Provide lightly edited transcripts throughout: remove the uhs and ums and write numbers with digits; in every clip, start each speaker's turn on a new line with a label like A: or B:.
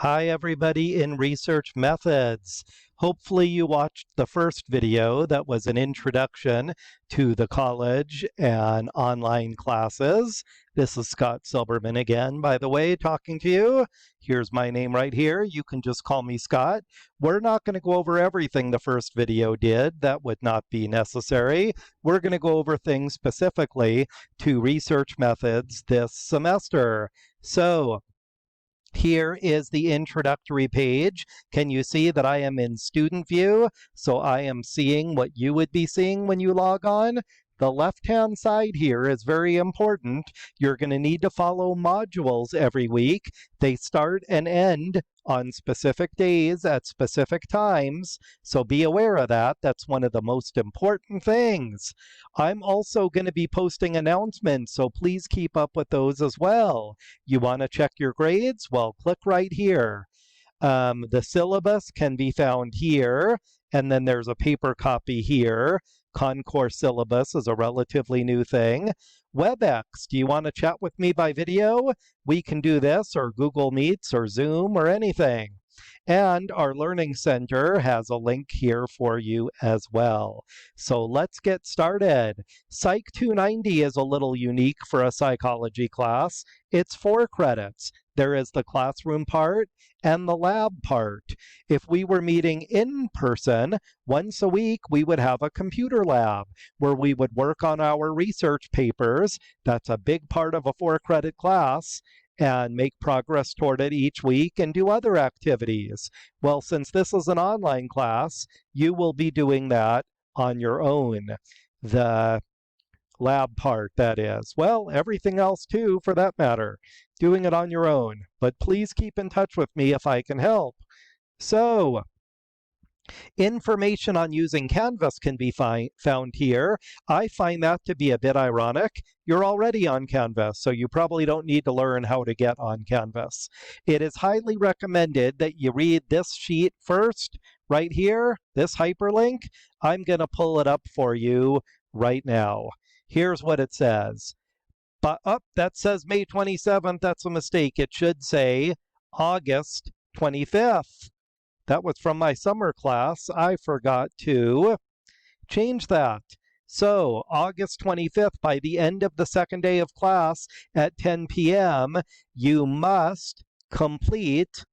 A: Hi, everybody in Research Methods. Hopefully you watched the first video that was an introduction to the college and online classes. This is Scott Silberman again, by the way, talking to you. Here's my name right here. You can just call me Scott. We're not going to go over everything the first video did. That would not be necessary. We're going to go over things specifically to research methods this semester. So, here is the introductory page. Can you see that I am in student view? So I am seeing what you would be seeing when you log on. The left-hand side here is very important. You're going to need to follow modules every week. They start and end on specific days at specific times, so be aware of that. That's one of the most important things. I'm also going to be posting announcements, so please keep up with those as well. You want to check your grades? Well, click right here. The syllabus can be found here, and then there's a paper copy here. Concourse syllabus is a relatively new thing. WebEx, do you want to chat with me by video? We can do this, or Google Meets, or Zoom, or anything. And our Learning Center has a link here for you as well. So let's get started. Psych 290 is a little unique for a psychology class. It's 4 credits. There is the classroom part and the lab part. If we were meeting in person, once a week we would have a computer lab where we would work on our research papers. That's a big part of a 4-credit class, and make progress toward it each week and do other activities. Well, since this is an online class, you will be doing that on your own. The lab part, that is. Well, everything else too, for that matter. Doing it on your own. But please keep in touch with me if I can help. So, information on using Canvas can be found here. I find that to be a bit ironic. You're already on Canvas, so you probably don't need to learn how to get on Canvas. It is highly recommended that you read this sheet first, right here, this hyperlink. I'm going to pull it up for you right now. Here's what it says. But that says May 27th. That's a mistake. It should say August 25th. That was from my summer class. I forgot to change that. So August 25th, by the end of the second day of class at 10 p.m., you must complete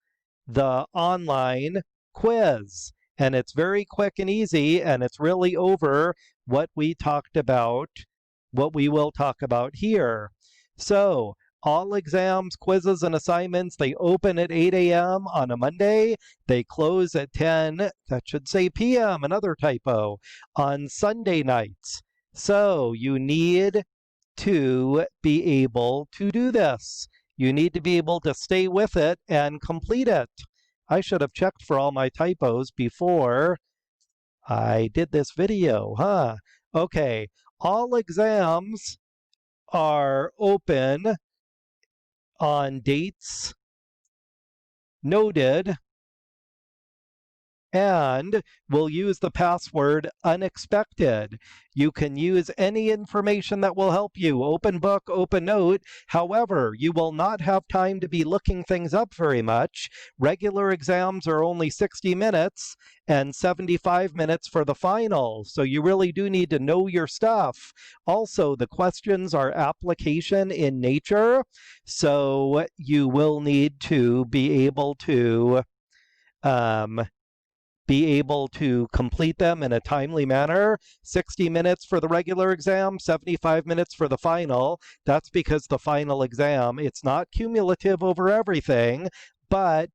A: the online quiz. And it's very quick and easy, and it's really over what we talked about, what we will talk about here. So, all exams, quizzes, and assignments, they open at 8 a.m. on a Monday. They close at 10, that should say p.m., another typo, on Sunday nights. So you need to be able to do this. You need to be able to stay with it and complete it. I should have checked for all my typos before I did this video, huh? Okay, all exams are open on dates noted, and we'll use the password unexpected. You can use any information that will help you, open book, open note. However, you will not have time to be looking things up very much. Regular exams are only 60 minutes and 75 minutes for the final. So you really do need to know your stuff. Also, the questions are application in nature. So you will need to be able to complete them in a timely manner. 60 minutes for the regular exam, 75 minutes for the final. That's because the final exam, it's not cumulative over everything, but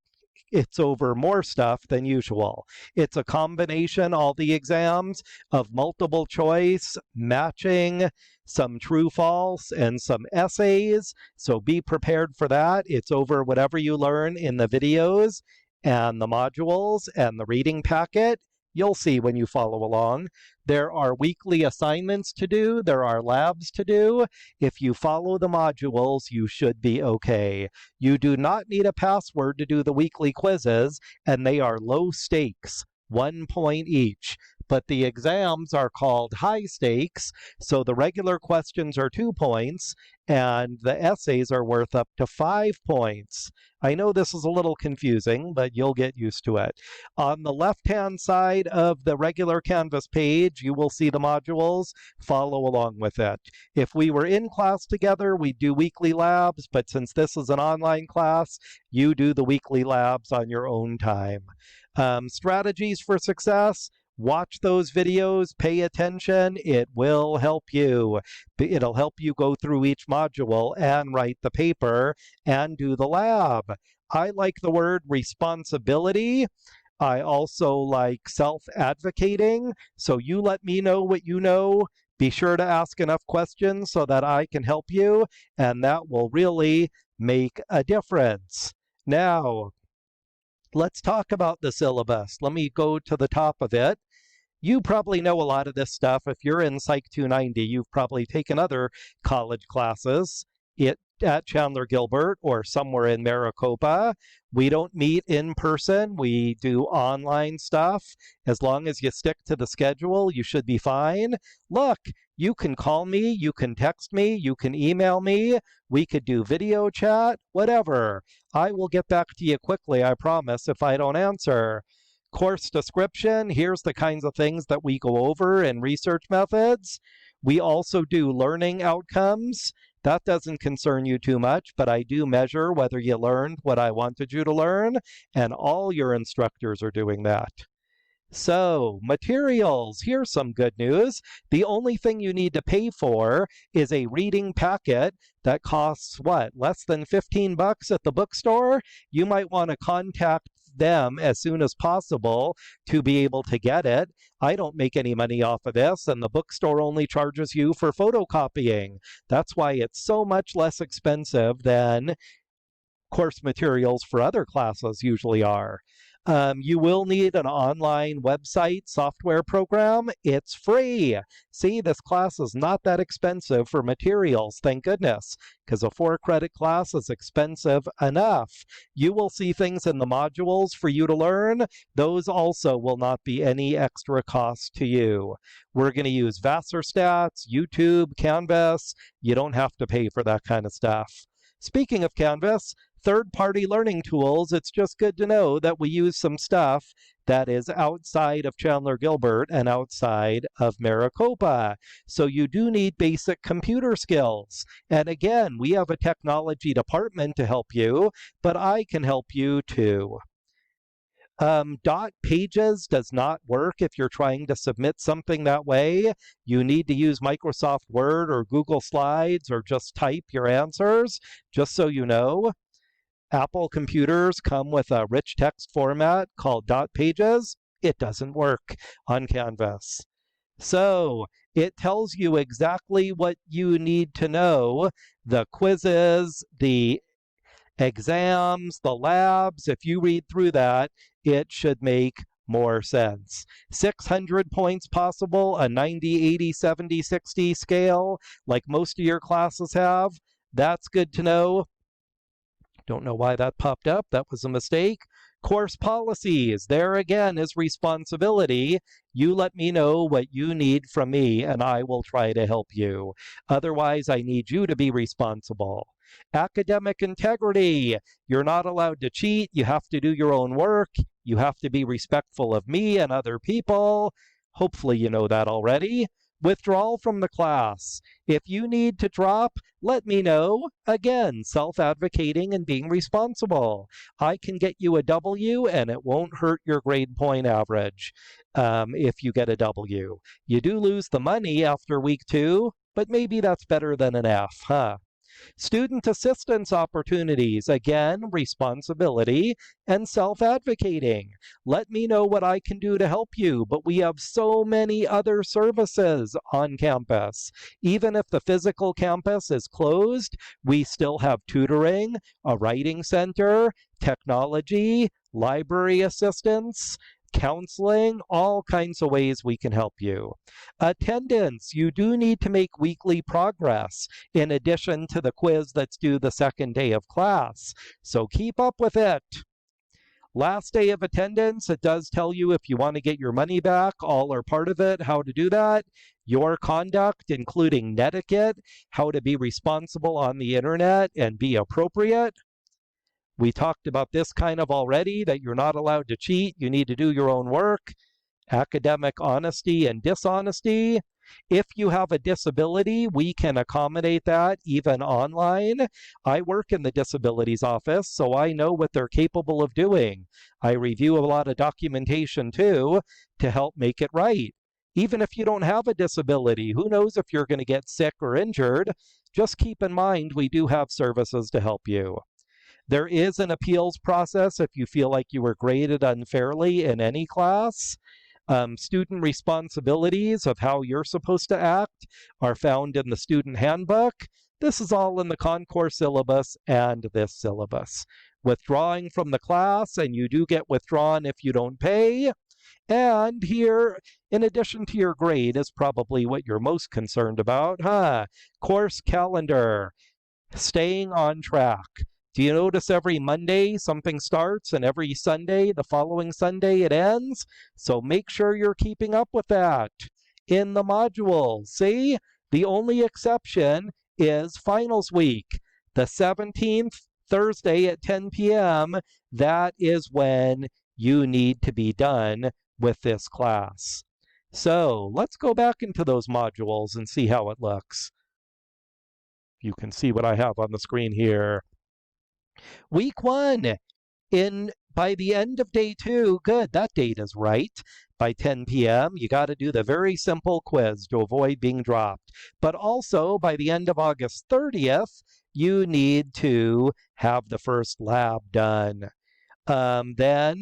A: it's over more stuff than usual. It's a combination, all the exams, of multiple choice, matching, some true false, and some essays. So be prepared for that. It's over whatever you learn in the videos and the modules and the reading packet. You'll see when you follow along. There are weekly assignments to do. There are labs to do. If you follow the modules, you should be okay. You do not need a password to do the weekly quizzes, and they are low stakes. 1 point each. But the exams are called high stakes, so the regular questions are 2 points, and the essays are worth up to 5 points. I know this is a little confusing, but you'll get used to it. On the left-hand side of the regular Canvas page, you will see the modules. Follow along with it. If we were in class together, we'd do weekly labs, but since this is an online class, you do the weekly labs on your own time. Strategies for success. Watch those videos, pay attention, it will help you. It'll help you go through each module and write the paper and do the lab. I like the word responsibility. I also like self-advocating. So you let me know what you know. Be sure to ask enough questions so that I can help you, and that will really make a difference. Now, let's talk about the syllabus. Let me go to the top of it. You probably know a lot of this stuff. If you're in Psych 290, you've probably taken other college classes at Chandler Gilbert or somewhere in Maricopa. We don't meet in person. We do online stuff. As long as you stick to the schedule, you should be fine. Look, you can call me, you can text me, you can email me. We could do video chat, whatever. I will get back to you quickly, I promise, if I don't answer. Course description, here's the kinds of things that we go over in research methods. We also do learning outcomes. That doesn't concern you too much, but I do measure whether you learned what I wanted you to learn, and all your instructors are doing that. So, materials, here's some good news. The only thing you need to pay for is a reading packet that costs, what, less than 15 bucks at the bookstore? You might want to contact them as soon as possible to be able to get it. I don't make any money off of this, and the bookstore only charges you for photocopying. That's why it's so much less expensive than course materials for other classes usually are. You will need an online website software program. It's free. See, this class is not that expensive for materials, thank goodness, because a 4-credit class is expensive enough. You will see things in the modules for you to learn. Those also will not be any extra cost to you. We're going to use Vassar-Stats, YouTube, Canvas. You don't have to pay for that kind of stuff. Speaking of Canvas, third-party learning tools, it's just good to know that we use some stuff that is outside of Chandler Gilbert and outside of Maricopa. So you do need basic computer skills. And again, we have a technology department to help you, but I can help you too. Dot pages does not work if you're trying to submit something that way. You need to use Microsoft Word or Google Slides or just type your answers, just so you know. Apple computers come with a rich text format called dot pages. It doesn't work on Canvas. So it tells you exactly what you need to know. The quizzes, the exams, the labs, if you read through that, it should make more sense. 600 points possible, a 90, 80, 70, 60 scale, like most of your classes have. That's good to know. Don't know why that popped up. That was a mistake. Course policies. There again is responsibility. You let me know what you need from me, and I will try to help you. Otherwise, I need you to be responsible. Academic integrity. You're not allowed to cheat. You have to do your own work. You have to be respectful of me and other people. Hopefully you know that already. Withdrawal from the class. If you need to drop, let me know. Again, self-advocating and being responsible. I can get you a W and it won't hurt your grade point average if you get a W. You do lose the money after week 2, but maybe that's better than an F, huh? Student assistance opportunities, again, responsibility and self-advocating. Let me know what I can do to help you, but we have so many other services on campus. Even if the physical campus is closed, we still have tutoring, a writing center, technology, library assistance, counseling, all kinds of ways we can help you. Attendance, you do need to make weekly progress in addition to the quiz that's due the second day of class. So keep up with it. Last day of attendance, it does tell you if you want to get your money back, all or part of it, how to do that. Your conduct, including netiquette, how to be responsible on the internet and be appropriate. We talked about this kind of already, that you're not allowed to cheat. You need to do your own work. Academic honesty and dishonesty. If you have a disability, we can accommodate that even online. I work in the disabilities office, so I know what they're capable of doing. I review a lot of documentation too to help make it right. Even if you don't have a disability, who knows if you're going to get sick or injured? Just keep in mind we do have services to help you. There is an appeals process if you feel like you were graded unfairly in any class. Student responsibilities of how you're supposed to act are found in the student handbook. This is all in the concourse syllabus and this syllabus. Withdrawing from the class, and you do get withdrawn if you don't pay. And here, in addition to your grade, is probably what you're most concerned about, course calendar, staying on track. Do you notice every Monday something starts and every Sunday, the following Sunday, it ends? So make sure you're keeping up with that. In the module, see? The only exception is finals week. The 17th, Thursday at 10 p.m., that is when you need to be done with this class. So let's go back into those modules and see how it looks. You can see what I have on the screen here. Week 1, by the end of day 2, good, that date is right. By 10 p.m., you got to do the very simple quiz to avoid being dropped. But also, by the end of August 30th, you need to have the first lab done. Then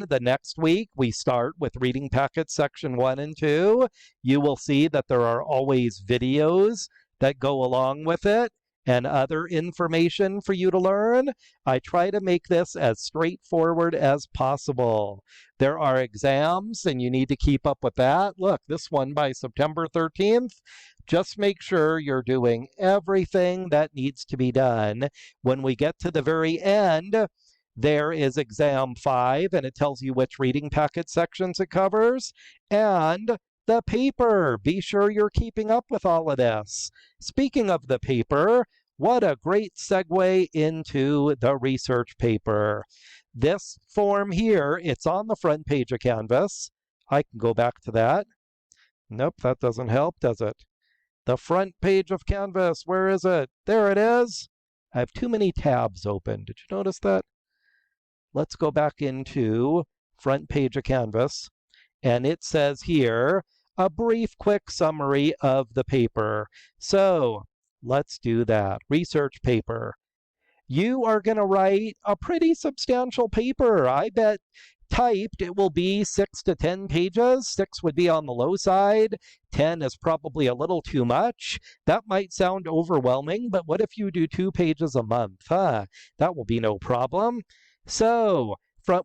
A: the next week, we start with reading packets section 1 and 2. You will see that there are always videos that go along with it and other information for you to learn. I try to make this as straightforward as possible. There are exams, and you need to keep up with that. Look, this one by September 13th. Just make sure you're doing everything that needs to be done. When we get to the very end, there is exam 5, and it tells you which reading packet sections it covers. And the paper. Be sure you're keeping up with all of this. Speaking of the paper, what a great segue into the research paper. This form here, it's on the front page of Canvas. I can go back to that. Nope, that doesn't help, does it? The front page of Canvas, where is it? There it is. I have too many tabs open. Did you notice that? Let's go back into front page of Canvas. And it says here, a brief, quick summary of the paper. So let's do that. Research paper. You are going to write a pretty substantial paper. I bet typed it will be 6 to 10 pages. 6 would be on the low side. 10 is probably a little too much. That might sound overwhelming, but what if you do 2 pages a month? That will be no problem. So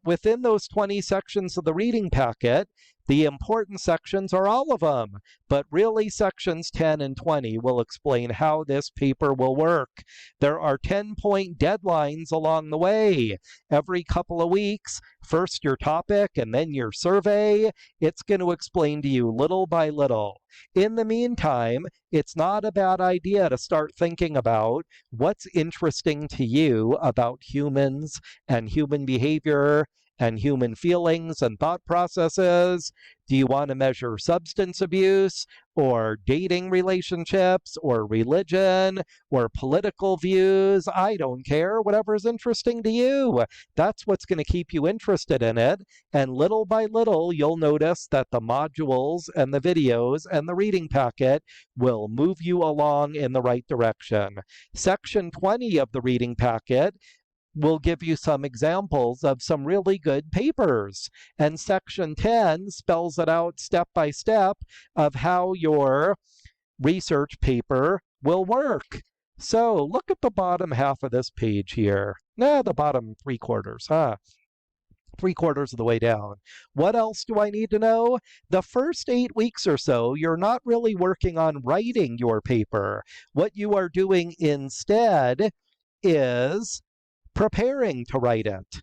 A: within those 20 sections of the reading packet, the important sections are all of them, but really sections 10 and 20 will explain how this paper will work. There are 10-point deadlines along the way. Every couple of weeks, first your topic and then your survey. It's going to explain to you little by little. In the meantime, it's not a bad idea to start thinking about what's interesting to you about humans and human behavior and human feelings and thought processes. Do you want to measure substance abuse or dating relationships or religion or political views? I don't care. Whatever's interesting to you. That's what's going to keep you interested in it. And little by little, you'll notice that the modules and the videos and the reading packet will move you along in the right direction. Section 20 of the reading packet will give you some examples of some really good papers. And section 10 spells it out step by step of how your research paper will work. So look at the bottom half of this page here. The bottom 3/4, 3/4 of the way down. What else do I need to know? The first 8 weeks or so, you're not really working on writing your paper. What you are doing instead is preparing to write it.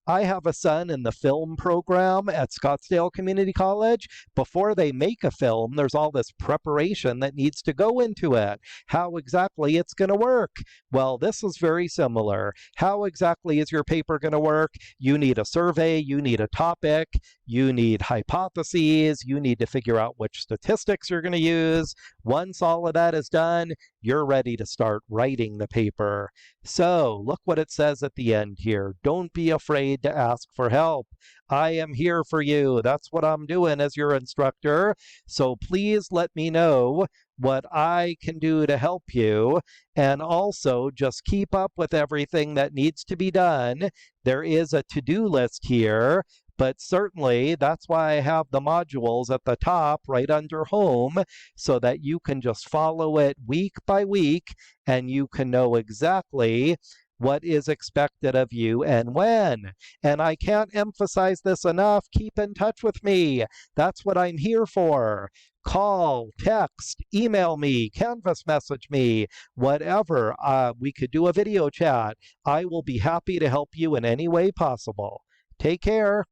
A: I have a son in the film program at Scottsdale Community College. Before they make a film, there's all this preparation that needs to go into it. How exactly it's going to work? Well, this is very similar. How exactly is your paper going to work? You need a survey, you need a topic, you need hypotheses, you need to figure out which statistics you're going to use. Once all of that is done, you're ready to start writing the paper. So, look what it says at the end here. Don't be afraid to ask for help. I am here for you. That's what I'm doing as your instructor. So please let me know what I can do to help you. And also just keep up with everything that needs to be done. There is a to-do list here, but certainly that's why I have the modules at the top right under home so that you can just follow it week by week and you can know exactly what is expected of you and when. And I can't emphasize this enough. Keep in touch with me. That's what I'm here for. Call, text, email me, Canvas message me, whatever. We could do a video chat. I will be happy to help you in any way possible. Take care.